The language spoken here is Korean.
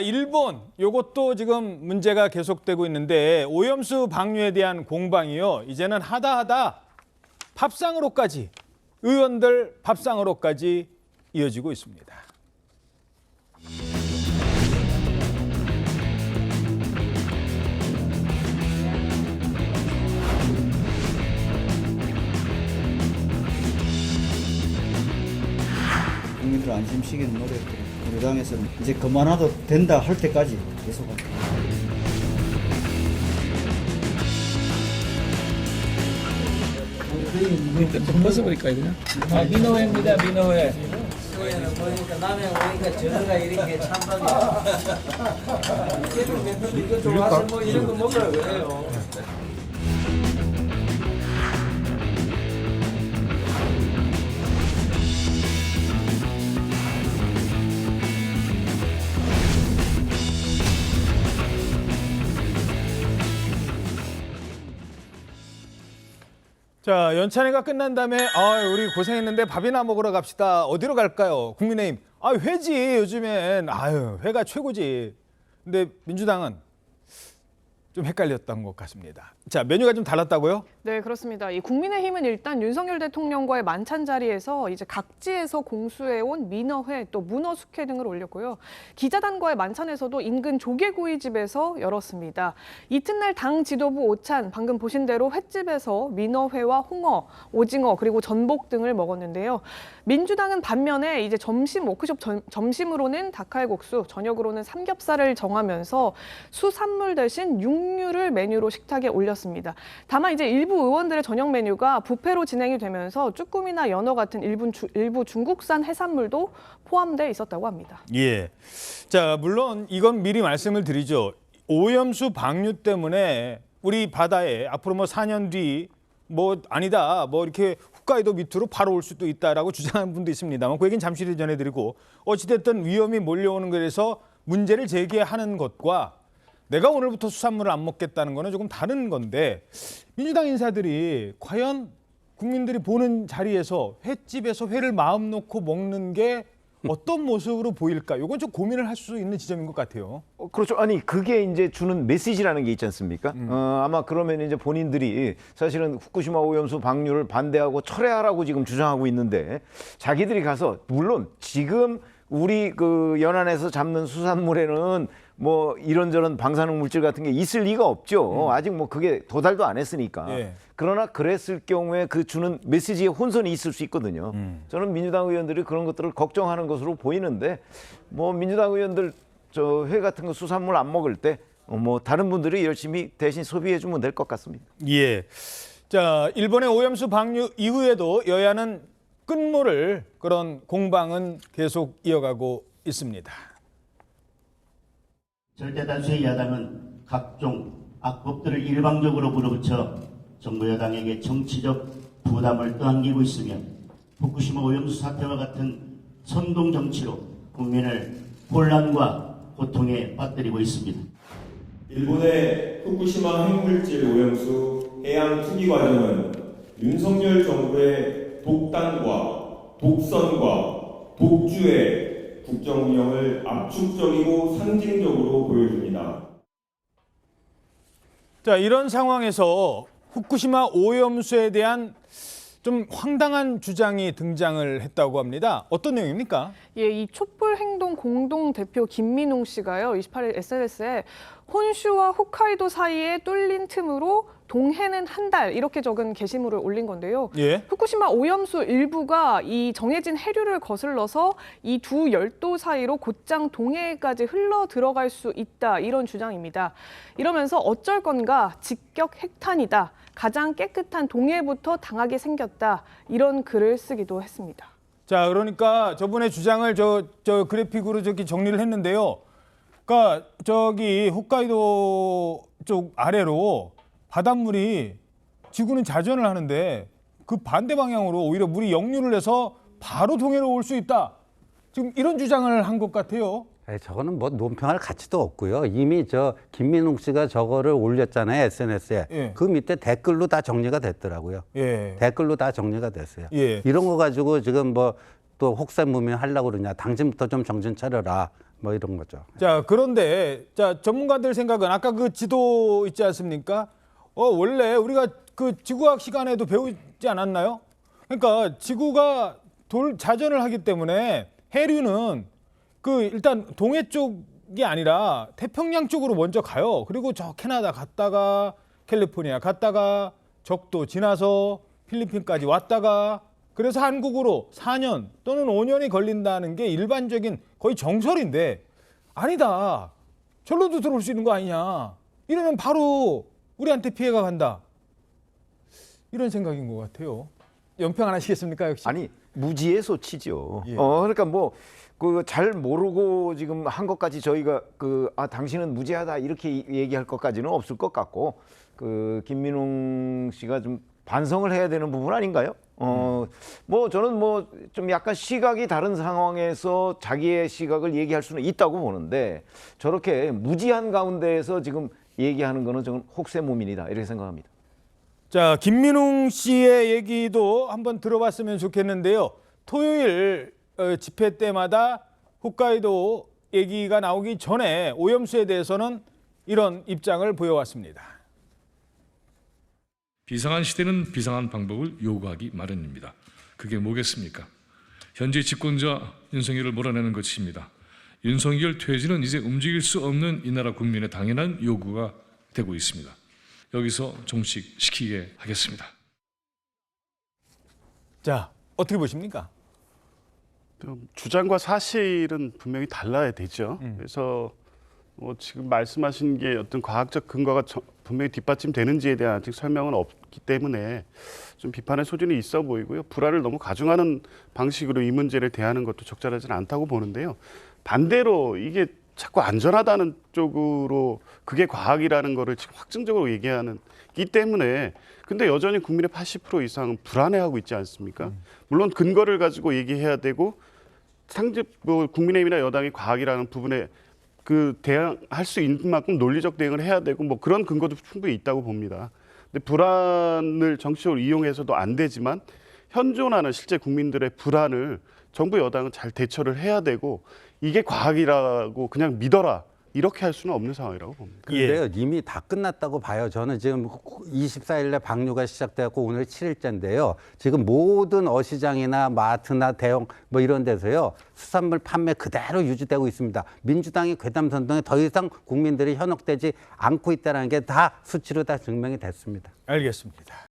일본 요것도 지금 문제가 계속되고 있는데 오염수 방류에 대한 공방이요. 이제는 하다 밥상으로까지 의원들 밥상으로까지 이어지고 있습니다. 국민들 안심시키는 노력들 우리 당에서는 이제 그만해도 된다 할 때까지 계속합니다. 좀 벗어버릴까요 그냥? 민호회입니다. 민호회. 민호회는 보니까 남해 오니까 전화가 이렇게 찬밥이야. 이거 좀 와서 뭐 이런 거 먹으라 그래요. 자, 연찬회가 끝난 다음에 우리 고생했는데 밥이나 먹으러 갑시다. 어디로 갈까요? 국민의힘. 회지 요즘엔. 회가 최고지. 근데 민주당은 좀 헷갈렸던 것 같습니다. 자, 메뉴가 좀 달랐다고요? 네, 그렇습니다. 이 국민의힘은 일단 윤석열 대통령과의 만찬 자리에서 이제 각지에서 공수해온 민어회 또 문어 숙회 등을 올렸고요. 기자단과의 만찬에서도 인근 조개구이집에서 열었습니다. 이튿날 당 지도부 오찬 방금 보신 대로 횟집에서 민어회와 홍어, 오징어 그리고 전복 등을 먹었는데요. 민주당은 반면에 이제 점심 워크숍 점심으로는 닭칼국수, 저녁으로는 삼겹살을 정하면서 수산물 대신 육류를 메뉴로 식탁에 올렸습니다. 다만 이제 일부 의원들의 저녁 메뉴가 뷔페로 진행이 되면서 쭈꾸미나 연어 같은 일부 중국산 해산물도 포함돼 있었다고 합니다. 예. 자, 물론 이건 미리 말씀을 드리죠. 오염수 방류 때문에 우리 바다에 앞으로 4년 뒤 아니다. 이렇게 홋카이도 밑으로 바로 올 수도 있다라고 주장하는 분도 있습니다만 그 얘기는 잠시 후에 전해드리고 어찌됐든 위험이 몰려오는 것에서 문제를 제기하는 것과 내가 오늘부터 수산물을 안 먹겠다는 거는 조금 다른 건데 민주당 인사들이 과연 국민들이 보는 자리에서 횟집에서 회를 마음 놓고 먹는 게 어떤 모습으로 보일까? 이건 좀 고민을 할 수 있는 지점인 것 같아요. 그렇죠. 아니 그게 이제 주는 메시지라는 게 있지 않습니까? 아마 그러면 이제 본인들이 사실은 후쿠시마 오염수 방류를 반대하고 철회하라고 지금 주장하고 있는데 자기들이 가서 물론 지금 우리 그 연안에서 잡는 수산물에는 이런저런 방사능 물질 같은 게 있을 리가 없죠. 아직 그게 도달도 안 했으니까. 예. 그러나 그랬을 경우에 그 주는 메시지에 혼선이 있을 수 있거든요. 저는 민주당 의원들이 그런 것들을 걱정하는 것으로 보이는데 민주당 의원들 저 회 같은 거 수산물 안 먹을 때 다른 분들이 열심히 대신 소비해 주면 될 것 같습니다. 예. 자, 일본의 오염수 방류 이후에도 여야는 끝모를 그런 공방은 계속 이어가고 있습니다. 절대 다수의 야당은 각종 악법들을 일방적으로 불어붙여 정부 여당에게 정치적 부담을 떠안기고 있으며 후쿠시마 오염수 사태와 같은 선동 정치로 국민을 혼란과 고통에 빠뜨리고 있습니다. 일본의 후쿠시마 핵물질 오염수 해양 투기 과정은 윤석열 정부의 독단과 독선과 독주의 국정 운영을 압축적이고 상징적으로 보여줍니다. 자, 이런 상황에서 후쿠시마 오염수에 대한 좀 황당한 주장이 등장을 했다고 합니다. 어떤 내용입니까? 예, 이 촛불행동 공동대표 김민웅 씨가요, 28일 SNS에 혼슈와 홋카이도 사이에 뚫린 틈으로 동해는 한 달 이렇게 적은 게시물을 올린 건데요. 예. 후쿠시마 오염수 일부가 이 정해진 해류를 거슬러서 이 두 열도 사이로 곧장 동해까지 흘러 들어갈 수 있다 이런 주장입니다. 이러면서 어쩔 건가 직격 핵탄이다. 가장 깨끗한 동해부터 당하게 생겼다. 이런 글을 쓰기도 했습니다. 자, 그러니까 저분의 주장을 저 그래픽으로 정리를 했는데요. 그러니까 홋카이도 쪽 아래로 바닷물이 지구는 자전을 하는데 그 반대 방향으로 오히려 물이 역류를 해서 바로 동해로 올 수 있다. 지금 이런 주장을 한 것 같아요. 저거는 논평할 가치도 없고요. 이미 김민웅 씨가 저거를 올렸잖아요, SNS에. 예. 그 밑에 댓글로 다 정리가 됐더라고요. 예. 댓글로 다 정리가 됐어요. 예. 이런 거 가지고 지금 또 혹사무민 하려고 그러냐. 당신부터 좀 정신 차려라. 뭐 이런 거죠. 자, 그런데 자, 전문가들 생각은 아까 그 지도 있지 않습니까? 원래 우리가 그 지구과학 시간에도 배우지 않았나요? 그러니까 지구가 자전을 하기 때문에 해류는 그 일단 동해 쪽이 아니라 태평양 쪽으로 먼저 가요. 그리고 저 캐나다 갔다가 캘리포니아 갔다가 적도 지나서 필리핀까지 왔다가 그래서 한국으로 4년 또는 5년이 걸린다는 게 일반적인 거의 정설인데 아니다. 절로도 들어올 수 있는 거 아니냐. 이러면 바로 우리한테 피해가 간다. 이런 생각인 것 같아요. 연평 안 하시겠습니까 역시? 아니 무지의 소치죠. 예. 그러니까 뭐 그 잘 모르고 지금 한 것까지 저희가 당신은 무지하다 이렇게 얘기할 것까지는 없을 것 같고 그 김민웅 씨가 좀 반성을 해야 되는 부분 아닌가요? 뭐 저는 뭐 좀 약간 시각이 다른 상황에서 자기의 시각을 얘기할 수는 있다고 보는데 저렇게 무지한 가운데에서 지금 얘기하는 거는 저는 혹세무민이다 이렇게 생각합니다. 자, 김민웅 씨의 얘기도 한번 들어봤으면 좋겠는데요. 토요일 집회 때마다 홋카이도 얘기가 나오기 전에 오염수에 대해서는 이런 입장을 보여왔습니다. 비상한 시대는 비상한 방법을 요구하기 마련입니다. 그게 뭐겠습니까? 현재 집권자 윤석열을 몰아내는 것입니다. 윤석열 퇴진은 이제 움직일 수 없는 이 나라 국민의 당연한 요구가 되고 있습니다. 여기서 종식시키게 하겠습니다. 자, 어떻게 보십니까? 주장과 사실은 분명히 달라야 되죠. 그래서 뭐 지금 말씀하신 게 어떤 과학적 근거가 분명히 뒷받침되는지에 대한 아직 설명은 없기 때문에 좀 비판의 소지는 있어 보이고요. 불안을 너무 가중하는 방식으로 이 문제를 대하는 것도 적절하지는 않다고 보는데요. 반대로 이게 자꾸 안전하다는 쪽으로 그게 과학이라는 거를 지금 확증적으로 얘기하는 기 때문에 근데 여전히 국민의 80% 이상은 불안해하고 있지 않습니까? 물론 근거를 가지고 얘기해야 되고 국민의힘이나 여당이 과학이라는 부분에 그 대응할 수 있는 만큼 논리적 대응을 해야 되고 뭐 그런 근거도 충분히 있다고 봅니다. 근데 불안을 정치적으로 이용해서도 안 되지만 현존하는 실제 국민들의 불안을 정부 여당은 잘 대처를 해야 되고 이게 과학이라고 그냥 믿어라 이렇게 할 수는 없는 상황이라고 봅니다. 근데요, 이미 다 끝났다고 봐요. 저는 지금 24일에 방류가 시작되었고 오늘 7일째인데요. 지금 모든 어시장이나 마트나 대형 뭐 이런 데서요. 수산물 판매 그대로 유지되고 있습니다. 민주당이 괴담선동에 더 이상 국민들이 현혹되지 않고 있다는 게 다 수치로 다 증명이 됐습니다. 알겠습니다.